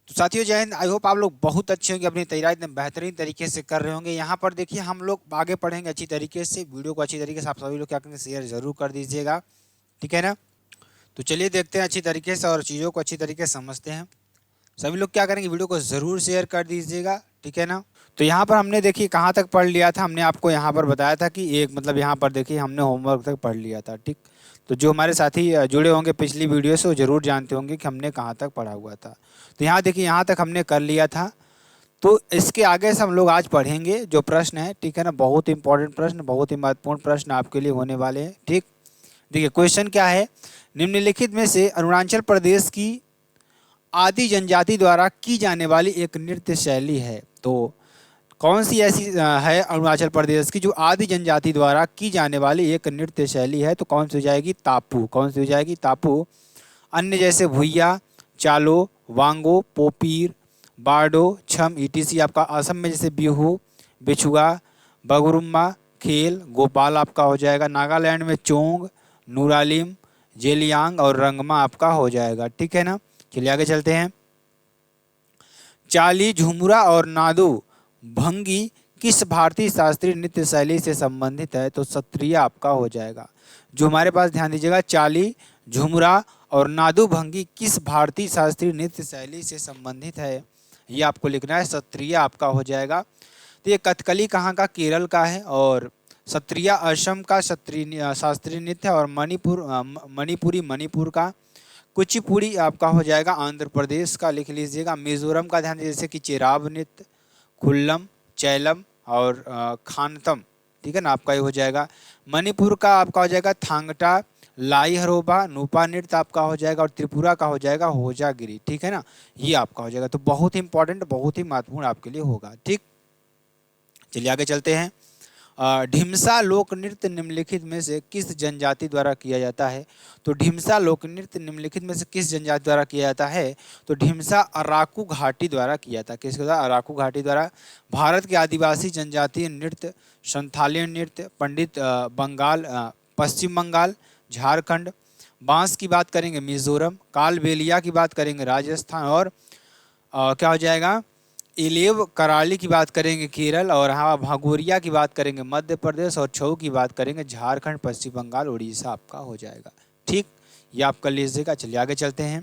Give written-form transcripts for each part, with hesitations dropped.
तो साथियों जय हिंद। आई होप आप लोग बहुत अच्छे होंगे, अपनी तैयारी एकदम बेहतरीन तरीके से कर रहे होंगे। यहाँ पर देखिए हम लोग आगे पढ़ेंगे अच्छी तरीके से, वीडियो को अच्छी तरीके से आप सभी लोग क्या करेंगे, शेयर जरूर कर दीजिएगा, ठीक है ना। तो चलिए देखते हैं अच्छी तरीके से और चीज़ों को अच्छी तरीके से समझते हैं। सभी लोग क्या करेंगे, वीडियो को ज़रूर शेयर कर दीजिएगा, ठीक है ना। तो यहाँ पर हमने देखिए कहाँ तक पढ़ लिया था, हमने आपको यहाँ पर बताया था कि एक मतलब यहाँ पर देखिए हमने होमवर्क तक पढ़ लिया था, ठीक। तो जो हमारे साथी जुड़े होंगे पिछली वीडियो से वो जरूर जानते होंगे कि हमने कहाँ तक पढ़ा हुआ था। तो यहाँ देखिए यहाँ तक हमने कर लिया था। तो इसके आगे से हम लोग आज पढ़ेंगे जो प्रश्न है, ठीक है ना। बहुत इंपॉर्टेंट प्रश्न, बहुत ही महत्वपूर्ण प्रश्न आपके लिए होने वाले हैं, ठीक। देखिए क्वेश्चन क्या है, निम्नलिखित में से अरुणाचल प्रदेश की आदि जनजाति द्वारा की जाने वाली एक नृत्य शैली है। तो कौन सी ऐसी है अरुणाचल प्रदेश की जो आदि जनजाति द्वारा की जाने वाली एक नृत्य शैली है। तो कौन सी हो जाएगी, तापू। कौन सी हो जाएगी, तापू। अन्य जैसे भुइया, चालो, वांगो, पोपीर, बारडो, छम ईटीसी आपका असम में जैसे बिहू, बिछुआ, बगुरुम्बा, खेल, गोपाल आपका हो जाएगा। नागालैंड में चोंग, नूरालिम, जेलियांग और रंगमा आपका हो जाएगा, ठीक है ना। चलिए आगे चलते हैं। चाली, झुमरा और नादू भंगी किस भारतीय शास्त्रीय नृत्य शैली से संबंधित है। तो सत्रिय आपका हो जाएगा। जो हमारे पास ध्यान दीजिएगा, चाली, झुमरा और नादू भंगी किस भारतीय शास्त्रीय नृत्य शैली से संबंधित है, ये आपको लिखना है, सत्रिय आपका हो जाएगा। तो ये कथकली कहाँ का, केरल का है। और सत्रिया असम का शास्त्रीय नृत्य है। और मणिपुरी मणिपुर का। कुचिपुड़ी आपका हो जाएगा आंध्र प्रदेश का, लिख लीजिएगा। मिजोरम का ध्यान दीजिए, जैसे कि चेराब नृत्य, खुल्लम, चैलम और खानतम, ठीक है ना, आपका ये हो जाएगा। मणिपुर का आपका हो जाएगा थांगटा, लाई हरोबा, नूपा नृत्य आपका हो जाएगा। और त्रिपुरा का हो जाएगा होजागिरी, ठीक है ना, ये आपका हो जाएगा। तो बहुत ही इंपॉर्टेंट, बहुत ही महत्वपूर्ण आपके लिए होगा, ठीक। चलिए आगे चलते हैं। ढिमसा लोक नृत्य निम्नलिखित में से किस जनजाति द्वारा किया जाता है। तो ढिमसा लोक नृत्य निम्नलिखित में से किस जनजाति द्वारा किया जाता है। तो ढिमसा अराकू घाटी द्वारा किया था। किसके द्वारा, अराकू घाटी द्वारा। भारत के आदिवासी जनजातीय नृत्य, संथाली नृत्य, पंडित बंगाल, पश्चिम बंगाल, झारखंड। बांस की बात करेंगे मिजोरम, कालबेलिया की बात करेंगे राजस्थान। और क्या हो जाएगा, इलेव कराली की बात करेंगे केरल। और हाँ भगोरिया की बात करेंगे मध्य प्रदेश। और छऊ की बात करेंगे झारखंड, पश्चिम बंगाल, उड़ीसा आपका हो जाएगा, ठीक। ये आप कर लीजिएगा। चलिए आगे चलते हैं।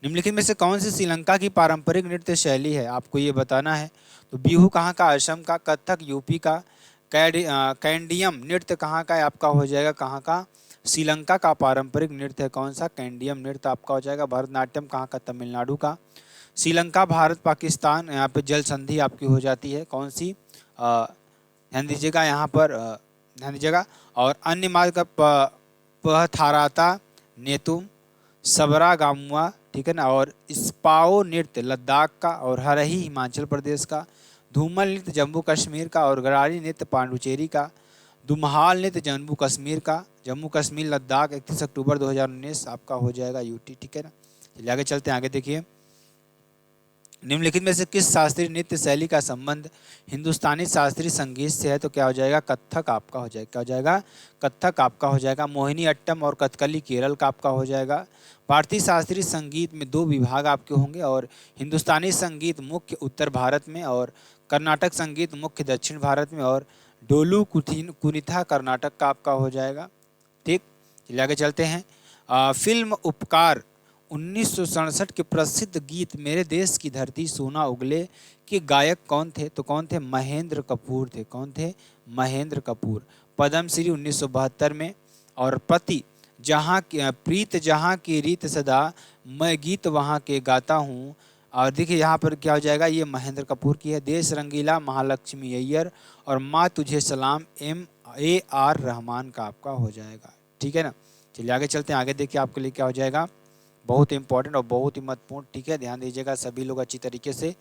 निम्नलिखित में से कौन सी श्रीलंका की पारंपरिक नृत्य शैली है, आपको ये बताना है। तो बिहू कहाँ का, असम का। कथक यूपी का। कैंडियम नृत्य कहाँ का है, आपका हो जाएगा कहाँ का, श्रीलंका का पारंपरिक नृत्य है। कौन सा, कैंडियम नृत्य आपका हो जाएगा। भरतनाट्यम कहाँ का, तमिलनाडु का। श्रीलंका, भारत, पाकिस्तान, यहाँ पे जल संधि आपकी हो जाती है। कौन सी, ध्यान दीजिएगा यहाँ पर, ध्यान दीजिएगा। और अन्य मार्ग का पहथाराता, नेतुम, सबरा गामुआ, ठीक है ना। और स्पाओ नृत्य लद्दाख का। और हरही हिमाचल प्रदेश का। धूमल नृत्य जम्मू कश्मीर का। और गरारी नृत्य पांडुचेरी का। दुमहाल नृत्य जम्मू कश्मीर का, जम्मू कश्मीर लद्दाख, 31 अक्टूबर 2019 आपका हो जाएगा यूटी, ठीक है ना। चलिए आगे चलते हैं। आगे देखिए, निम्नलिखित में से किस शास्त्रीय नृत्य शैली का संबंध हिंदुस्तानी शास्त्रीय संगीत से है। तो क्या हो जाएगा, कथक आपका हो जाएगा। क्या हो जाएगा, कथक आपका हो जाएगा। मोहिनी अट्टम और कथकली केरल का आपका हो जाएगा। भारतीय शास्त्रीय संगीत में 2 विभाग आपके होंगे। और हिंदुस्तानी संगीत मुख्य उत्तर भारत में, और कर्नाटक संगीत मुख्य दक्षिण भारत में। और डोलू कुनिथा कर्नाटक का आपका हो जाएगा, ठीक। चलिए आगे चलते हैं। फिल्म उपकार 1967 के प्रसिद्ध गीत मेरे देश की धरती सोना उगले के गायक कौन थे। तो कौन थे, महेंद्र कपूर थे। कौन थे, महेंद्र कपूर। पद्मश्री 1972 में। और पति जहाँ प्रीत जहाँ की रीत सदा, मैं गीत वहाँ के गाता हूँ। और देखिए यहाँ पर क्या हो जाएगा, ये महेंद्र कपूर की है। देश रंगीला महालक्ष्मी अय्यर। और माँ तुझे सलाम MAR रहमान का आपका हो जाएगा, ठीक है ना। चलिए आगे चलते हैं। आगे देखिए आपके लिए क्या हो जाएगा, बहुत इंपॉर्टेंट और बहुत ही महत्वपूर्ण, ठीक है। ध्यान दीजिएगा सभी लोग अच्छी तरीके से।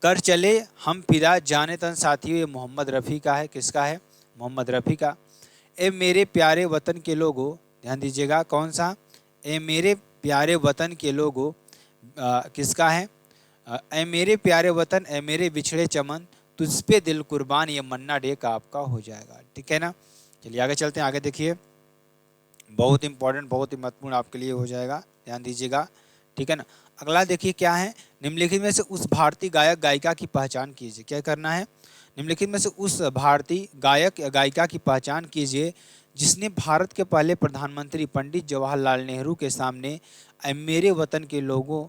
कर चले हम फिदा जाने तन साथियों, ये मोहम्मद रफ़ी का है। किसका है, मोहम्मद रफ़ी का। ए मेरे प्यारे वतन के लोगों, ध्यान दीजिएगा कौन सा, ए मेरे प्यारे वतन के लोगों, किसका है, ए मेरे प्यारे वतन, ए मेरे बिछड़े चमन, तुझ पे दिल कुर्बान, ये मन्ना डे का आपका हो जाएगा, ठीक है ना। चलिए आगे चलते हैं। आगे देखिए, बहुत इंपॉर्टेंट, बहुत ही महत्वपूर्ण आपके लिए हो जाएगा, ध्यान दीजिएगा, ठीक है ना। अगला देखिए क्या है, निम्नलिखित में से उस भारतीय गायक गायिका की पहचान कीजिए। क्या करना है, निम्नलिखित में से उस भारतीय गायक या गायिका की पहचान कीजिए जिसने भारत के पहले प्रधानमंत्री पंडित जवाहरलाल नेहरू के सामने ऐ मेरे वतन के लोगों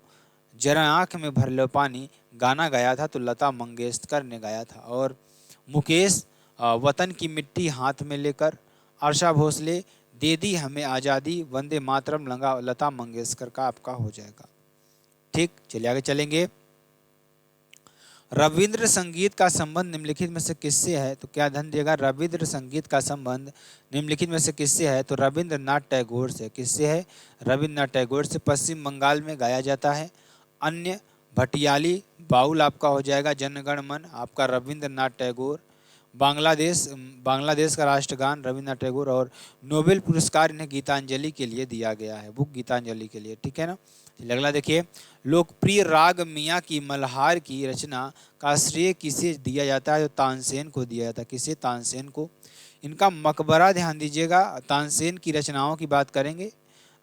जरा आंख में भर लो पानी गाना गाया था, तो लता मंगेशकर ने गाया था। और मुकेश वतन की मिट्टी हाथ में लेकर, आशा भोसले दे दी हमें आज़ादी, वंदे मातरम लंगा लता मंगेशकर का आपका हो जाएगा। ठीक, चलिए आगे चलेंगे। रविंद्र संगीत का संबंध निम्नलिखित में से किससे है, तो क्या ध्यान दिएगा, रविंद्र संगीत का संबंध निम्नलिखित में से किससे है, तो रविंद्रनाथ टैगोर से। किससे है, रविंद्रनाथ टैगोर से। पश्चिम बंगाल में गाया जाता है। अन्य भटियाली बाउल आपका हो जाएगा, जनगण मन आपका रविंद्रनाथ टैगोर। बांग्लादेश बांग्लादेश का राष्ट्रगान रविंद्रनाथ टैगोर। और नोबेल पुरस्कार इन्हें गीतांजलि के लिए दिया गया है, बुक गीतांजलि के लिए, ठीक है ना। अगला देखिए, लोकप्रिय राग मियाँ की मल्हार की रचना का श्रेय किसे दिया जाता है, तो तानसेन को दिया जाता है। किसे, तानसेन को। इनका मकबरा ध्यान दीजिएगा, तानसेन की रचनाओं की बात करेंगे।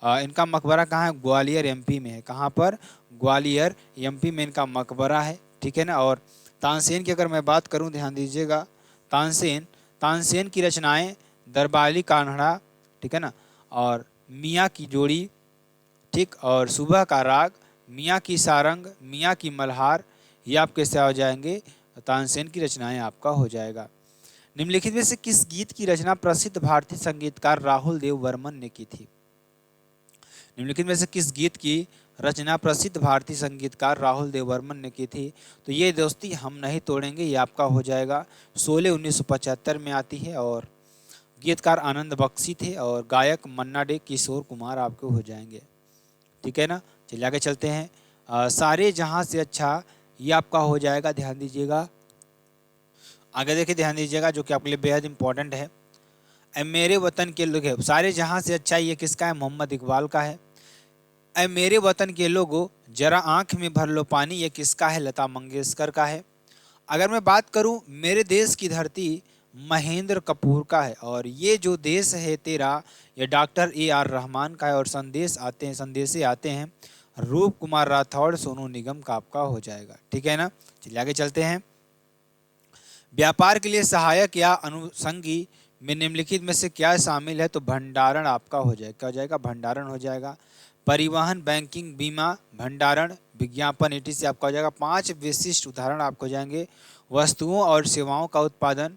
इनका मकबरा कहाँ है, ग्वालियर एमपी में है। कहाँ पर, ग्वालियर एमपी में इनका मकबरा है, ठीक है ना। और तानसेन की अगर मैं बात करूँ, ध्यान दीजिएगा, तानसेन की रचनाएं दरबारी कान्हड़ा, ठीक है ना, और मियाँ की जोड़ी, ठीक, और सुबह का राग, मियाँ की सारंग, मियाँ की मल्हार, ये आपके से हो जाएंगे, तानसेन की रचनाएं आपका हो जाएगा। निम्नलिखित में से किस गीत की रचना प्रसिद्ध भारतीय संगीतकार राहुल देव बर्मन ने की थी। निम्नलिखित में से किस गीत की रचना प्रसिद्ध भारतीय संगीतकार राहुल देव बर्मन ने की थी, तो ये दोस्ती हम नहीं तोड़ेंगे, ये आपका हो जाएगा। 16 1975 में आती है। और गीतकार आनंद बख्शी थे और गायक मन्ना डे, किशोर कुमार आपके हो जाएंगे, ठीक है ना। चलिए आगे चलते हैं। सारे जहां से अच्छा, ये आपका हो जाएगा, ध्यान दीजिएगा। आगे देखिए, ध्यान दीजिएगा, जो कि आपके लिए बेहद इंपॉर्टेंट है। ऐ मेरे वतन के लोग है, सारे जहां से अच्छा, ये किसका है, मोहम्मद इकबाल का है। ऐ मेरे वतन के लोगों जरा आंख में भर लो पानी, ये किसका है, लता मंगेशकर का है। अगर मैं बात करूं मेरे देश की धरती, महेंद्र कपूर का है। और ये जो देश है तेरा, ये डॉक्टर AR रहमान का है। और संदेशे आते हैं रूप कुमार राठौड़, सोनू निगम का आपका हो जाएगा, ठीक है ना। चलिए आगे चलते हैं। व्यापार के लिए सहायक या अनुषंगी में निम्नलिखित में से क्या शामिल है, तो भंडारण आपका हो जाएगा। क्या हो जाएगा, भंडारण हो जाएगा। परिवहन, बैंकिंग, बीमा, भंडारण, विज्ञापन, ETC आपका हो जाएगा। 5 विशिष्ट उदाहरण आपको जाएंगे। वस्तुओं और सेवाओं का उत्पादन,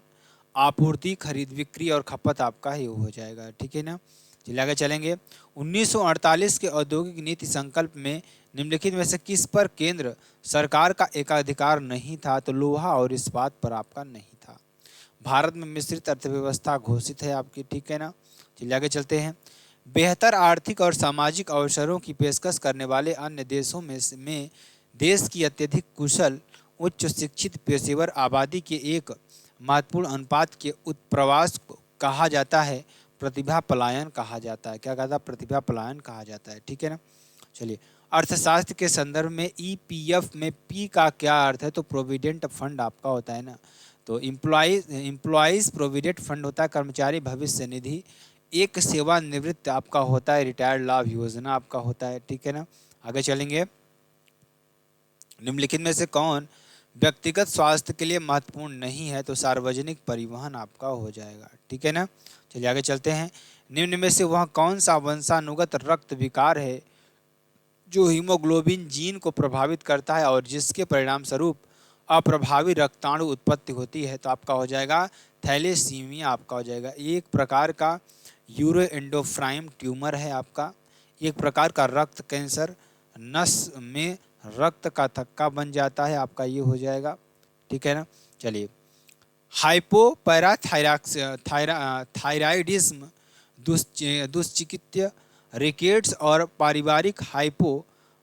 आपूर्ति, खरीद बिक्री और खपत आपका ही हो जाएगा, ठीक है ना। चलिए आगे चलेंगे। 1948 के औद्योगिक नीति संकल्प में निम्नलिखित में से किस पर केंद्र सरकार का एकाधिकार नहीं था, तो लोहा और इस्पात पर आपका नहीं था। भारत में मिश्रित अर्थव्यवस्था घोषित है आपकी, ठीक है ना। चलिए आगे चलते हैं। बेहतर आर्थिक और सामाजिक अवसरों की पेशकश करने वाले अन्य देशों में देश की अत्यधिक कुशल उच्च शिक्षित पेशेवर आबादी के एक महत्वपूर्ण अनुपात के उत्प्रवास को कहा जाता है प्रतिभा पलायन कहा जाता है। क्या कहता है, प्रतिभा पलायन कहा जाता है, ठीक है ना। चलिए, अर्थशास्त्र के संदर्भ में EPF में P का क्या अर्थ है, तो प्रोविडेंट फंड आपका होता है ना। तो इम्प्लॉइज प्रोविडेंट फंड होता है, कर्मचारी भविष्य निधि। एक सेवानिवृत्त आपका होता है रिटायर्ड लाभ योजना आपका होता है, ठीक है ना। आगे चलेंगे। निम्नलिखित में से कौन व्यक्तिगत स्वास्थ्य के लिए महत्वपूर्ण नहीं है, तो सार्वजनिक परिवहन आपका हो जाएगा, ठीक है ना। चलिए आगे चलते हैं। निम्न में से वह कौन सा वंशानुगत रक्त विकार है जो हीमोग्लोबिन जीन को प्रभावित करता है और जिसके परिणाम स्वरूप अप्रभावी रक्ताणु उत्पत्ति होती है, तो आपका हो जाएगा थैलेसीमिया आपका हो जाएगा। एक प्रकार का यूरोएंडोफ्राइम ट्यूमर है आपका, एक प्रकार का रक्त कैंसर, नस में रक्त का थक्का बन जाता है आपका, ये हो जाएगा, ठीक है ना। चलिए, हाइपोपैराथायराइडिज्म, दुश्चिकित्य, रिकेट्स और पारिवारिक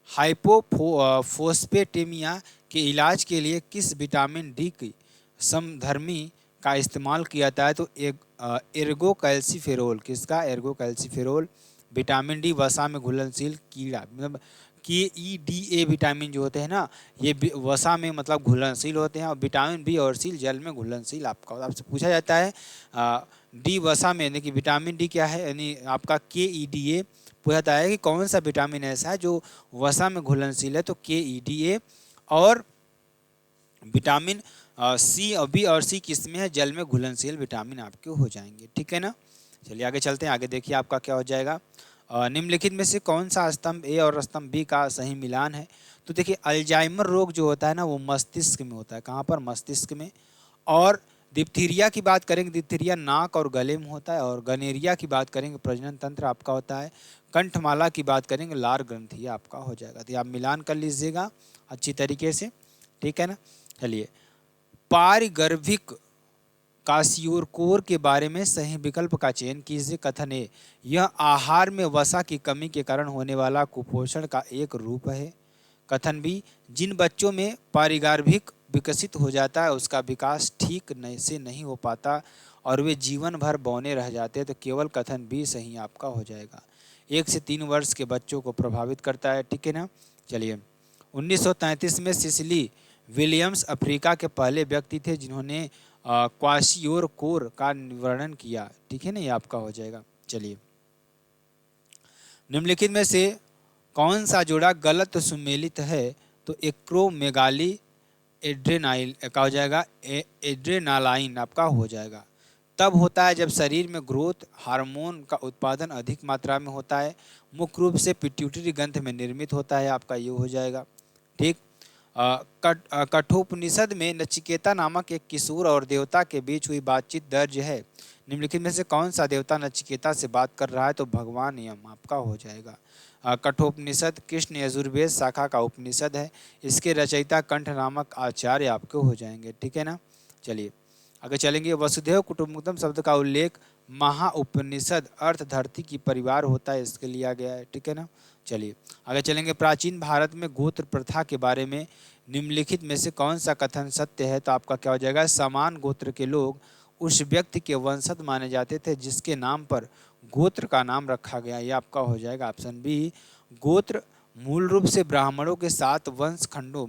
हाइपोफोस्फेटेमिया के इलाज के लिए किस विटामिन D की समधर्मी का इस्तेमाल किया जाता है, तो एर्गो कैल्सीफेरोल। किसका, एर्गो कैल्सीफेरोल। विटामिन D वसा में घुलनशील कीड़ा, मतलब KEDA विटामिन जो होते हैं ना, ये वसा में मतलब घुलनशील होते हैं, और विटामिन बी और सी जल में घुलनशील आपका आपसे पूछा जाता है। डी वसा में, यानी कि विटामिन डी क्या है, यानी आपका KEDA पूछा जाता है कि कौन सा विटामिन ऐसा है जो वसा में घुलनशील है, तो KEDA। और विटामिन सी और बी और सी किस में है, जल में घुलनशील विटामिन आपके हो जाएंगे, ठीक है ना। चलिए आगे चलते हैं, आगे देखिए आपका क्या हो जाएगा। निम्नलिखित में से कौन सा स्तंभ ए और स्तंभ बी का सही मिलान है। तो देखिए अल्जाइमर रोग जो होता है ना, वो मस्तिष्क में होता है। कहाँ पर, मस्तिष्क में। और डिप्थीरिया की बात करेंगे, डिप्थीरिया नाक और गले में होता है। और गनेरिया की बात करेंगे, प्रजनन तंत्र आपका होता है। कंठमाला की बात करेंगे, लार ग्रंथि आपका हो जाएगा। तो आप मिलान कर लीजिएगा अच्छी तरीके से, ठीक है ना। चलिए, पारिगर्भिक कासियोरकोर के बारे में सही विकल्प का चयन कीजिए। कथन ए, यह आहार में वसा की कमी के कारण होने वाला कुपोषण का एक रूप है। कथन बी, जिन बच्चों में पारिगार्भिक विकसित हो जाता है उसका विकास ठीक से नहीं हो पाता और वे जीवन भर बौने रह जाते हैं। तो केवल कथन बी सही आपका हो जाएगा। 1 से 3 वर्ष के बच्चों को प्रभावित करता है, ठीक है ना। चलिए, 1933 में सिसिली विलियम्स अफ्रीका के पहले व्यक्ति थे जिन्होंने क्वाशियोरकोर का वर्णन किया, ठीक है ना, ये आपका हो जाएगा। चलिए, निम्नलिखित में से कौन सा जोड़ा गलत सुमेलित है। तो एक्रोमेगाली एड्रेनाइल का हो जाएगा, एड्रेनालाइन आपका हो जाएगा। तब होता है जब शरीर में ग्रोथ हार्मोन का उत्पादन अधिक मात्रा में होता है, मुख्य रूप से पिट्यूटरी ग्रंथि में निर्मित होता है, आपका ये हो जाएगा, ठीक। कठोपनिषद में नचिकेता नामक एक किशोर और देवता के बीच हुई बातचीत दर्ज है। निम्नलिखित में से कौन सा देवता नचिकेता से बात कर रहा है। तो भगवान यम आपका हो जाएगा। कठोपनिषद कृष्ण यजुर्वेद शाखा का उपनिषद है। इसके रचयिता कंठ नामक आचार्य आपके हो जाएंगे, ठीक है ना। चलिए आगे चलेंगे। वसुधैव कुटुम्बकम शब्द का उल्लेख महाउपनिषद अर्थ धरती की परिवार होता है, इसके लिया गया है, ठीक है ना। चलिए आगे चलेंगे। प्राचीन भारत में गोत्र प्रथा के बारे में निम्नलिखित में से कौन सा कथन सत्य है। तो आपका क्या हो जाएगा, समान गोत्र के लोग उस व्यक्ति के वंशज माने जाते थे जिसके नाम पर गोत्र का नाम रखा गया, ये आपका हो जाएगा ऑप्शन बी। गोत्र मूल रूप से ब्राह्मणों के 7 वंश खंडों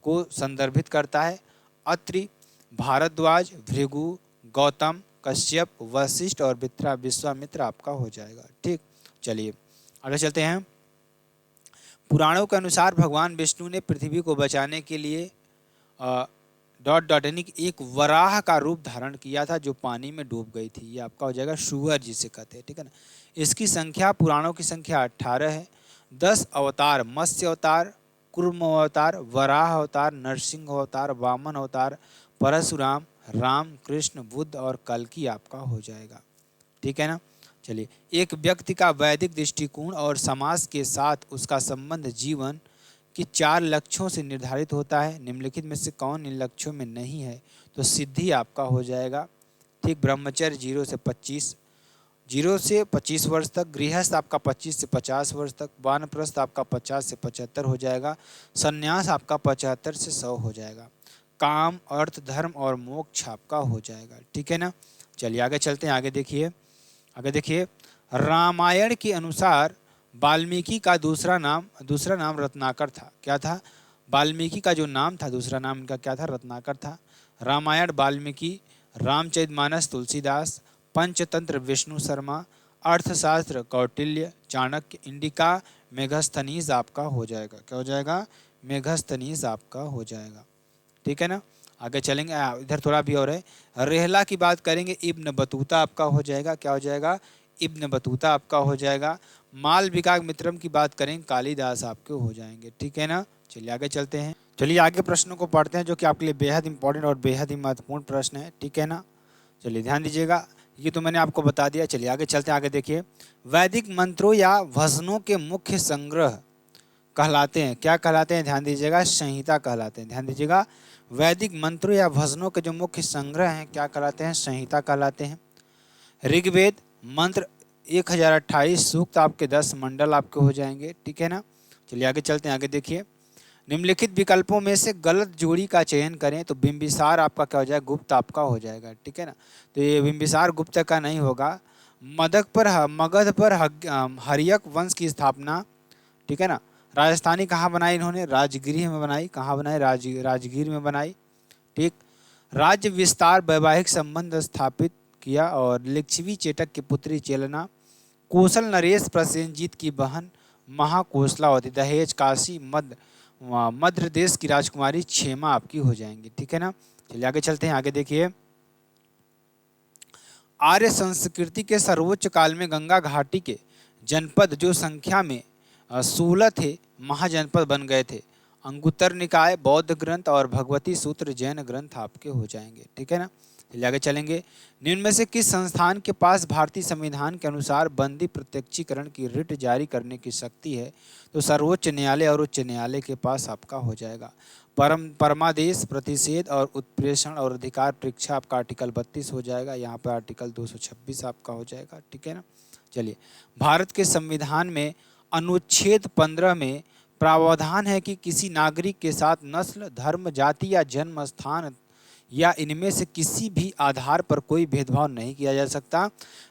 को संदर्भित करता है। अत्रि, भारद्वाज, भृगु, गौतम, कश्यप, वशिष्ठ और विश्वामित्र आपका हो जाएगा, ठीक। चलिए आगे चलते हैं। पुराणों के अनुसार भगवान विष्णु ने पृथ्वी को बचाने के लिए यानी एक वराह का रूप धारण किया था जो पानी में डूब गई थी, ये आपका हो जाएगा शुअर जिसे कहते हैं, ठीक है ना। इसकी संख्या पुराणों की संख्या 18 है। 10 अवतार, मत्स्य अवतार, कुर्म अवतार, वराह अवतार, नरसिंह अवतार, वामन अवतार, परशुराम, राम, कृष्ण, बुद्ध और कल्कि आपका हो जाएगा, ठीक है ना। चलिए, एक व्यक्ति का वैदिक दृष्टिकोण और समाज के साथ उसका संबंध जीवन कि 4 लक्ष्यों से निर्धारित होता है। निम्नलिखित में से कौन इन लक्ष्यों में नहीं है। तो सिद्धि आपका हो जाएगा, ठीक। ब्रह्मचर्य 0 से 25 वर्ष तक, गृहस्थ आपका 25 से 50 वर्ष तक, वानप्रस्थ आपका 50 से 75 हो जाएगा, संन्यास आपका 75 से 100 हो जाएगा, काम, अर्थ, धर्म और मोक्ष आपका हो जाएगा, ठीक है ना। चलिए आगे चलते हैं, आगे देखिए। रामायण के अनुसार वाल्मीकि का दूसरा नाम रत्नाकर था। क्या था, वाल्मीकि का जो नाम था दूसरा नाम इनका क्या था, रत्नाकर था। रामायण वाल्मीकि, रामचरितमानस तुलसीदास, पंचतंत्र विष्णु शर्मा, अर्थशास्त्र कौटिल्य, चाणक्य, इंडिका मेघस्थनीज आपका हो जाएगा। क्या हो जाएगा, मेघस्थनीज आपका हो जाएगा, ठीक है ना। आगे चलेंगे, इधर थोड़ा भी और है। रेहला की बात करेंगे, इब्न बतूता आपका हो जाएगा। क्या हो जाएगा, इब्न बतूता आपका हो जाएगा। मालविका मित्रम की बात करें, कालिदास आपके हो जाएंगे, ठीक है ना। चलिए आगे चलते हैं। चलिए आगे प्रश्नों को पढ़ते हैं जो कि आपके लिए बेहद इंपॉर्टेंट और बेहद ही महत्वपूर्ण प्रश्न है, ठीक है ना। चलिए ध्यान दीजिएगा, ये तो मैंने आपको बता दिया। चलिए आगे चलते हैं, आगे देखिए। वैदिक मंत्रों या भजनों के मुख्य संग्रह कहलाते हैं, क्या कहलाते हैं, ध्यान दीजिएगा, संहिता कहलाते हैं। ध्यान दीजिएगा, वैदिक मंत्रों या भजनों के जो मुख्य संग्रह हैं क्या कहलाते हैं, संहिता कहलाते हैं। ऋग्वेद मंत्र 1028 सूक्त आपके 10 मंडल आपके हो जाएंगे, ठीक है ना। चलिए आगे चलते हैं, आगे देखिए। निम्नलिखित विकल्पों में से गलत जोड़ी का चयन करें। तो बिंबिसार आपका क्या हो जाएगा, गुप्त आपका हो जाएगा, ठीक है ना। तो ये बिंबिसार गुप्त का नहीं होगा। मगध पर हर्यक वंश की स्थापना, ठीक है ना, राजस्थानी कहाँ बनाई इन्होंने? राजगृह में बनाई। कहाँ बनाई? राजगीर में बनाई। ठीक। राज्य विस्तार वैवाहिक संबंध स्थापित किया और लिच्छवी चेटक की पुत्री चेलना, कौशल नरेश प्रसेनजीत की बहन महाकोसलावती, दहेज काशी मध्य प्रदेश की राजकुमारी क्षेमा आपकी हो जाएंगी। ठीक है ना। चलिए आगे चलते हैं। आगे देखिए, आर्य संस्कृति के सर्वोच्च काल में गंगा घाटी के जनपद जो संख्या में 16 थे महाजनपद बन गए थे। अंगुत्तर निकाय, बौद्ध ग्रंथ और भगवती सूत्र जैन ग्रंथ आपके हो जाएंगे। ठीक है ना। चलिए आगे चलेंगे। निम्न में से किस संस्थान के पास भारतीय संविधान के अनुसार बंदी प्रत्यक्षीकरण की रिट जारी करने की शक्ति है? तो सर्वोच्च न्यायालय और उच्च न्यायालय के पास आपका हो जाएगा। परमादेश, प्रतिषेध और उत्प्रेषण और अधिकार परीक्षा आपका आर्टिकल 32 हो जाएगा। यहाँ पर आर्टिकल 226 आपका हो जाएगा। ठीक है ना। चलिए, भारत के संविधान में अनुच्छेद 15 में प्रावधान है कि किसी नागरिक के साथ नस्ल, धर्म, जाति या जन्म स्थान या इनमें से किसी भी आधार पर कोई भेदभाव नहीं किया जा सकता।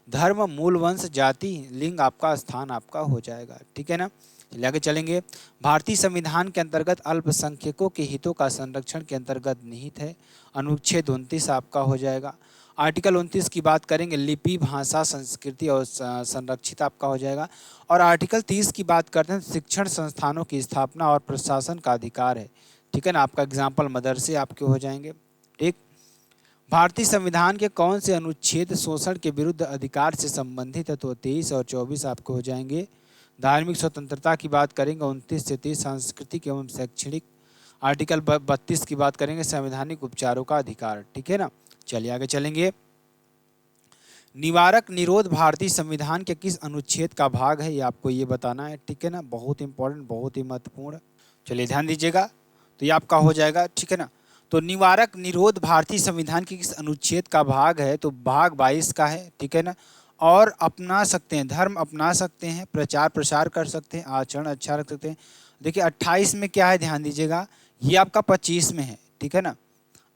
धर्म, मूल वंश, जाति, लिंग आपका स्थान आपका हो जाएगा। ठीक है ना। चलिए आगे चलेंगे। भारतीय संविधान के अंतर्गत अल्पसंख्यकों के हितों का संरक्षण के अंतर्गत निहित है। अनुच्छेद 29 आपका हो जाएगा। आर्टिकल 29 की बात करेंगे, लिपि, भाषा, संस्कृति और संरक्षित आपका हो जाएगा। और आर्टिकल 30 की बात करते हैं, शिक्षण संस्थानों की स्थापना और प्रशासन का अधिकार है। ठीक है ना। आपका एग्जाम्पल मदरसे आपके हो जाएंगे। ठीक। भारतीय संविधान के कौन से अनुच्छेद शोषण के विरुद्ध अधिकार से संबंधित है? तो 23 और 24 आपको हो जाएंगे। धार्मिक स्वतंत्रता की बात करेंगे 29 से 30, सांस्कृतिक एवं शैक्षणिक। आर्टिकल 32 की बात करेंगे, संवैधानिक उपचारों का अधिकार। ठीक है ना। चलिए आगे चलेंगे। निवारक निरोध भारतीय संविधान के किस अनुच्छेद का भाग है? ये आपको ये बताना है। ठीक है ना। बहुत इंपॉर्टेंट, बहुत ही महत्वपूर्ण। चलिए ध्यान दीजिएगा। तो ये आपका हो जाएगा। ठीक है ना। तो निवारक निरोध भारतीय संविधान के किस अनुच्छेद का भाग है? तो भाग 22 का है। ठीक है ना। और अपना सकते हैं, धर्म अपना सकते हैं, प्रचार प्रसार कर सकते हैं, आचरण अच्छा रख सकते हैं। देखिए 28 में क्या है, ध्यान दीजिएगा, ये आपका 25 में है। ठीक है ना।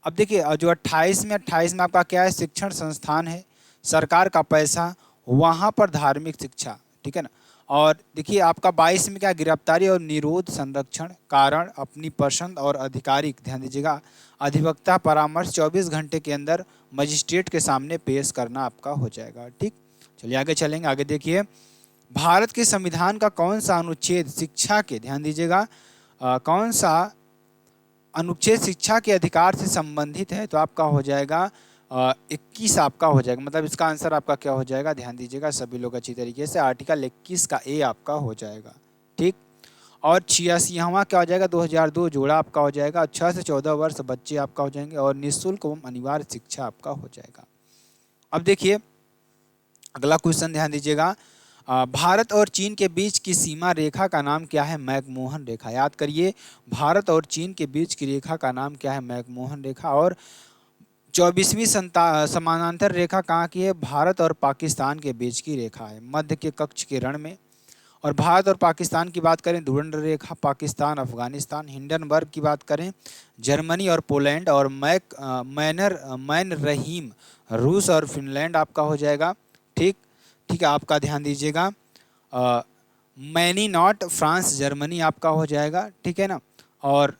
अब देखिए, जो 28 में आपका क्या है? शिक्षण संस्थान है, सरकार का पैसा, वहाँ पर धार्मिक शिक्षा। ठीक है ना। और देखिए आपका 22 में क्या? गिरफ्तारी और निरोध, संरक्षण, कारण, अपनी पसंद और आधिकारिक। ध्यान दीजिएगा, अधिवक्ता परामर्श 24 घंटे के अंदर मजिस्ट्रेट के सामने पेश करना आपका हो जाएगा। ठीक। चलिए आगे चलेंगे। आगे देखिए, भारत के संविधान का कौन सा अनुच्छेद शिक्षा के, ध्यान दीजिएगा, कौन सा अनुच्छेद शिक्षा के अधिकार से संबंधित है? तो आपका हो जाएगा 21 आपका हो जाएगा। मतलब इसका आंसर आपका क्या हो जाएगा? ध्यान दीजिएगा सभी लोग अच्छी तरीके से, आर्टिकल 21 का ए आपका हो जाएगा। ठीक। और 86वां क्या हो जाएगा? 2002 जोड़ा आपका हो जाएगा। 6 से 14 वर्ष बच्चे आपका हो जाएंगे। और निःशुल्क एवं अनिवार्य शिक्षा आपका हो जाएगा। अब देखिए अगला क्वेश्चन, ध्यान दीजिएगा। भारत और चीन के बीच की सीमा रेखा का नाम क्या है? मैकमोहन रेखा। याद करिए, भारत और चीन के बीच की रेखा का नाम क्या है? मैकमोहन रेखा। और 24वीं समानांतर रेखा कहाँ की है? भारत और पाकिस्तान के बीच की रेखा है, मध्य के कक्ष के रण में। और भारत और पाकिस्तान की बात करें, धुरंधर रेखा, पाकिस्तान अफगानिस्तान। हिंडनबर्ग की बात करें, जर्मनी और पोलैंड। और मैन रहीम, रूस और फिनलैंड आपका हो जाएगा। ठीक। ठीक है, आपका ध्यान दीजिएगा, मैनी नॉट, फ्रांस जर्मनी आपका हो जाएगा। ठीक है ना। और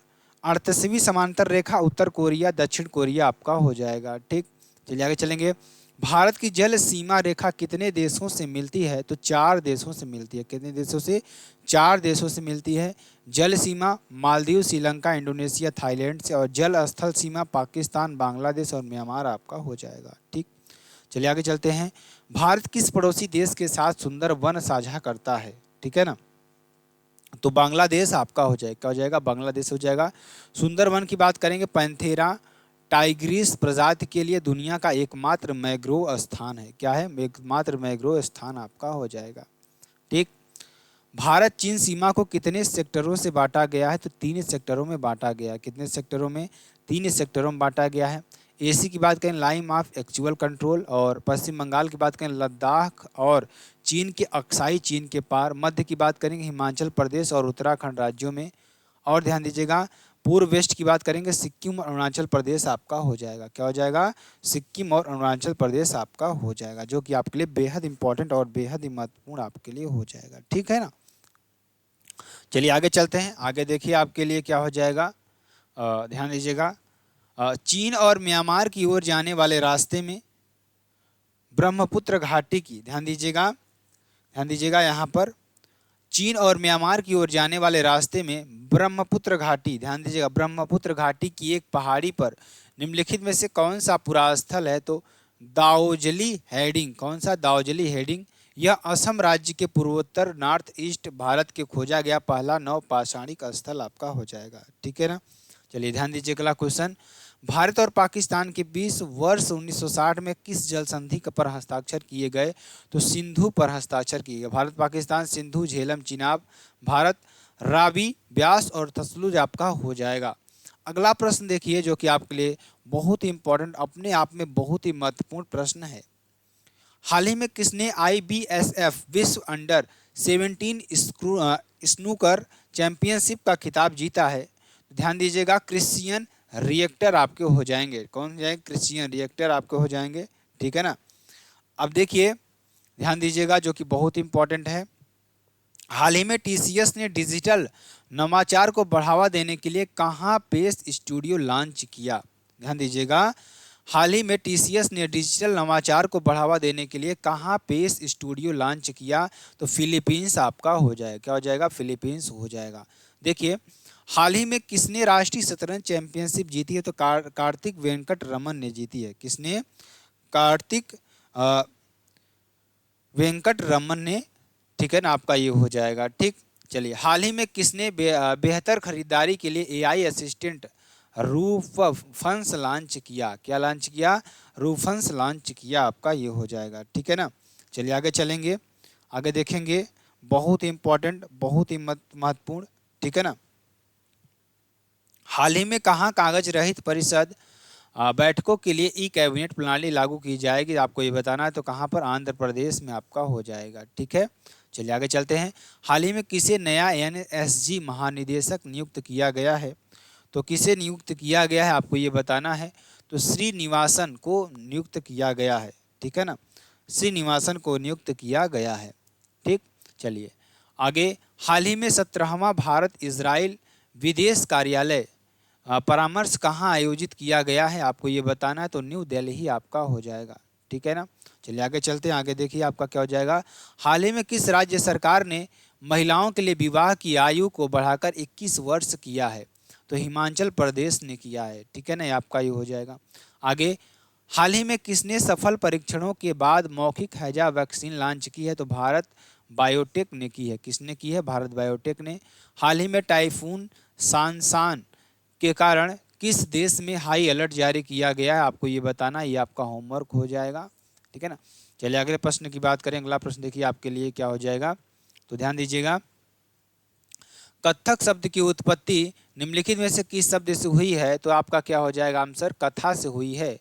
38वीं समांतर रेखा, उत्तर कोरिया दक्षिण कोरिया आपका हो जाएगा। ठीक। चलिए आगे चलेंगे। भारत की जल सीमा रेखा कितने देशों से मिलती है? तो 4 देशों से मिलती है। कितने देशों से? 4 देशों से मिलती है। जल सीमा मालदीव, श्रीलंका, इंडोनेशिया, थाईलैंड से। और जल स्थल सीमा पाकिस्तान, बांग्लादेश और म्यांमार आपका हो जाएगा। ठीक। चलिए आगे चलते हैं। भारत किस पड़ोसी देश के साथ सुंदर वन साझा करता है? ठीक है ना। तो बांग्लादेश आपका हो जाएगा। क्या हो जाएगा? बांग्लादेश हो जाएगा। सुंदरवन की बात करेंगे, पैंथेरा टाइग्रिस प्रजाति के लिए दुनिया का एकमात्र मैंग्रोव स्थान है। क्या है? एकमात्र मैंग्रोव स्थान आपका हो जाएगा। ठीक। भारत चीन सीमा को कितने सेक्टरों से बांटा गया है? तो 3 सेक्टरों में बांटा गया है। कितने सेक्टरों में? 3 सेक्टरों में बांटा गया है। एसी की बात करें, लाइन ऑफ एक्चुअल कंट्रोल। और पश्चिम बंगाल की बात करें, लद्दाख और चीन के अक्साई, चीन के पार। मध्य की बात करेंगे, हिमाचल प्रदेश और उत्तराखंड राज्यों में। और ध्यान दीजिएगा, पूर्व वेस्ट की बात करेंगे, सिक्किम और अरुणाचल प्रदेश आपका हो जाएगा। क्या हो जाएगा? सिक्किम और अरुणाचल प्रदेश आपका हो जाएगा, जो कि आपके लिए बेहद इंपॉर्टेंट और बेहद ही महत्वपूर्ण आपके लिए हो जाएगा। ठीक है ना। चलिए आगे चलते हैं। आगे देखिए आपके लिए क्या हो जाएगा, ध्यान दीजिएगा। चीन और म्यांमार की ओर जाने वाले रास्ते में ब्रह्मपुत्र घाटी की, ध्यान दीजिएगा यहाँ पर, चीन और म्यांमार की ओर जाने वाले रास्ते में ब्रह्मपुत्र घाटी, ध्यान दीजिएगा, ब्रह्मपुत्र घाटी की एक पहाड़ी पर निम्नलिखित में से कौन सा पुरास्थल है? तो दाओजली हेडिंग, कौन सा? दाओजली हेडिंग। यह असम राज्य के पूर्वोत्तर नॉर्थ ईस्ट भारत के खोजा गया पहला नवपाषाणिक स्थल आपका हो जाएगा। ठीक है ना। चलिए ध्यान दीजिए अगला क्वेश्चन। भारत और पाकिस्तान के बीच वर्ष 1960 में किस जल संधि पर हस्ताक्षर किए गए? तो सिंधु पर हस्ताक्षर किए गए। भारत पाकिस्तान सिंधु, झेलम, चिनाब, भारत, रावी, ब्यास और सतलुज आपका हो जाएगा। अगला प्रश्न देखिए जो कि आपके लिए बहुत ही इंपॉर्टेंट, अपने आप में बहुत ही महत्वपूर्ण प्रश्न है। हाल ही में किसने IBSF विश्व अंडर 17 स्नूकर चैंपियनशिप का खिताब जीता है? ध्यान दीजिएगा, क्रिश्चियन रिएक्टर आपके हो जाएंगे। कौन जाएंगे? क्रिश्चियन रिएक्टर आपके हो जाएंगे। ठीक है ना। अब देखिए ध्यान दीजिएगा जो कि बहुत इंपॉर्टेंट है। हाल ही में TCS ने डिजिटल नवाचार को बढ़ावा देने के लिए कहाँ पेस स्टूडियो लॉन्च किया? ध्यान दीजिएगा, हाल ही में TCS ने डिजिटल नवाचार को बढ़ावा देने के लिए कहाँ पेस स्टूडियो लॉन्च किया? तो फिलीपींस आपका हो जाएगा। क्या हो जाएगा? फिलीपींस हो जाएगा। देखिए हाल ही में किसने राष्ट्रीय शतरंज चैंपियनशिप जीती है? तो कार्तिक वेंकट रमन ने जीती है। किसने? कार्तिक वेंकट रमन ने। ठीक है ना, आपका ये हो जाएगा। ठीक। चलिए हाल ही में किसने बेहतर खरीदारी के लिए AI असिस्टेंट रूफन्स लॉन्च किया? क्या लॉन्च किया? रूफन्स लॉन्च किया, आपका ये हो जाएगा। ठीक है ना। चलिए आगे चलेंगे, आगे देखेंगे, बहुत इंपॉर्टेंट, बहुत ही महत्वपूर्ण। ठीक है ना। हाल ही में कहाँ कागज रहित परिषद बैठकों के लिए कैबिनेट प्रणाली लागू की जाएगी? आपको ये बताना है। तो कहाँ पर? आंध्र प्रदेश में आपका हो जाएगा। ठीक है। चलिए आगे चलते हैं। हाल ही में किसे नया NSG महानिदेशक नियुक्त किया गया है? तो किसे नियुक्त किया गया है आपको ये बताना है। तो श्रीनिवासन को नियुक्त किया गया है। ठीक है ना, श्रीनिवासन को नियुक्त किया गया है। ठीक। चलिए आगे, हाल ही में 17वां भारत इजराइल विदेश कार्यालय परामर्श कहाँ आयोजित किया गया है? आपको ये बताना है। तो न्यू दिल्ली आपका हो जाएगा। ठीक है ना। चलिए आगे चलते हैं, आगे देखिए आपका क्या हो जाएगा। हाल ही में किस राज्य सरकार ने महिलाओं के लिए विवाह की आयु को बढ़ाकर 21 वर्ष किया है? तो हिमाचल प्रदेश ने किया है। ठीक है ना, आपका ये हो जाएगा। आगे, हाल ही में किसने सफल परीक्षणों के बाद मौखिक हैजा वैक्सीन लॉन्च की है? तो भारत बायोटेक ने की है। किसने की है? भारत बायोटेक ने। हाल ही में टाइफून सांसान के कारण किस देश में हाई अलर्ट जारी किया गया है? आपको ये बताना, ये आपका होमवर्क हो जाएगा। ठीक है ना। चलिए अगले प्रश्न की बात करें। अगला प्रश्न देखिए आपके लिए क्या हो जाएगा। तो ध्यान दीजिएगा, कथक शब्द की उत्पत्ति निम्नलिखित में से किस शब्द से हुई है? तो आपका क्या हो जाएगा आंसर? कथा से हुई है।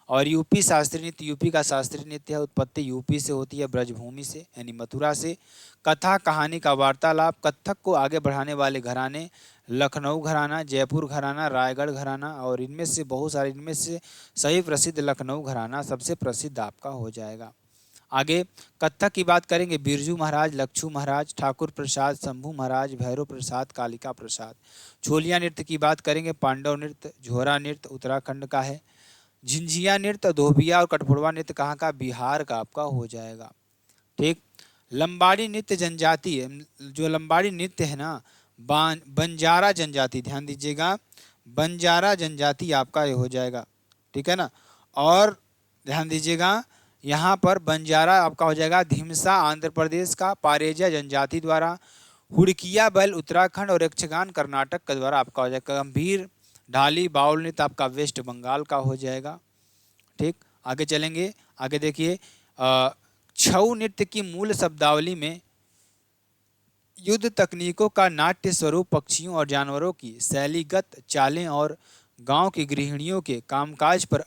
और यूपी शास्त्रीय नृत्य, यूपी का शास्त्रीय नृत्य है, उत्पत्ति यूपी से होती है, ब्रजभूमि से यानी मथुरा से। कथा कहानी का वार्तालाप, कथक को आगे बढ़ाने वाले घराने लखनऊ घराना, जयपुर घराना, रायगढ़ घराना, और इनमें से बहुत सारे, इनमें से सही प्रसिद्ध लखनऊ घराना सबसे प्रसिद्ध आपका हो जाएगा। आगे कथक की बात करेंगे, बिरजू महाराज, लक्षू महाराज, ठाकुर प्रसाद, शंभू महाराज, भैरव प्रसाद, कालिका प्रसाद। छोलिया नृत्य की बात करेंगे, पांडव नृत्य, झोरा नृत्य उत्तराखंड का है। झिंझिया नृत्य, धोबिया और कठफोड़वा नृत्य कहाँ का? बिहार का आपका हो जाएगा। ठीक। लंबाड़ी नृत्य जनजाति, जो लंबाड़ी नृत्य है ना, बंजारा जनजाति, ध्यान दीजिएगा, बंजारा जनजाति आपका ये हो जाएगा। ठीक है ना। और ध्यान दीजिएगा यहाँ पर बंजारा आपका हो जाएगा धिमसा आंध्र प्रदेश का, पारेजा जनजाति द्वारा, हुड़किया बैल उत्तराखंड और यक्षगान कर्नाटक के द्वारा आपका हो जाएगा। गंभीर ढाली बाउल नृत्य आपका वेस्ट बंगाल का हो जाएगा। ठीक। आगे चलेंगे, आगे देखिए, छऊ नृत्य की मूल शब्दावली में युद्ध तकनीकों का नाट्य स्वरूप पक्षियों और जानवरों की शैलीगत चालें और गांव की गृहिणियों के कामकाज पर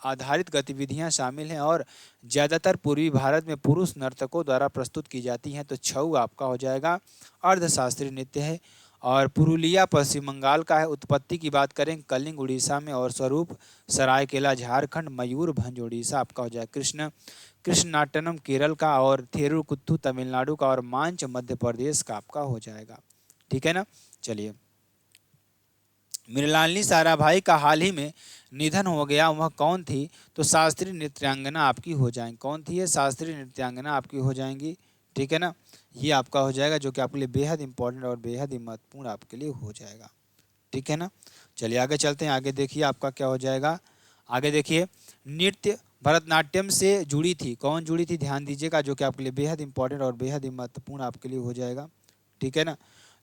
आधारित गतिविधियां शामिल हैं और ज़्यादातर पूर्वी भारत में पुरुष नर्तकों द्वारा प्रस्तुत की जाती हैं। तो छऊ आपका हो जाएगा अर्धशास्त्रीय नृत्य है और पुरुलिया पश्चिम बंगाल का है। उत्पत्ति की बात करें कलिंग उड़ीसा में और स्वरूप सरायकेला झारखंड, मयूरभंज उड़ीसा आपका हो जाएगा। कृष्णनाट्यम केरल का और थेरुकुत्थु तमिलनाडु का और मांच मध्य प्रदेश का आपका हो जाएगा। ठीक है ना। चलिए, मृणालिनी साराभाई का हाल ही में निधन हो गया, वह कौन थी? तो शास्त्रीय नृत्यांगना आपकी हो जाएंगी। कौन थी ये? शास्त्रीय नृत्यांगना आपकी हो जाएंगी, ठीक है ना। ये आपका हो जाएगा, जो कि आपके लिए बेहद इंपॉर्टेंट और बेहद ही महत्वपूर्ण आपके लिए हो जाएगा, ठीक है ना। चलिए आगे चलते हैं, आगे देखिए आपका क्या हो जाएगा। आगे देखिए, नृत्य भरतनाट्यम से जुड़ी थी, कौन जुड़ी थी? ध्यान दीजिएगा, जो कि आपके लिए बेहद इंपॉर्टेंट और बेहद ही महत्वपूर्ण आपके लिए हो जाएगा, ठीक है ना।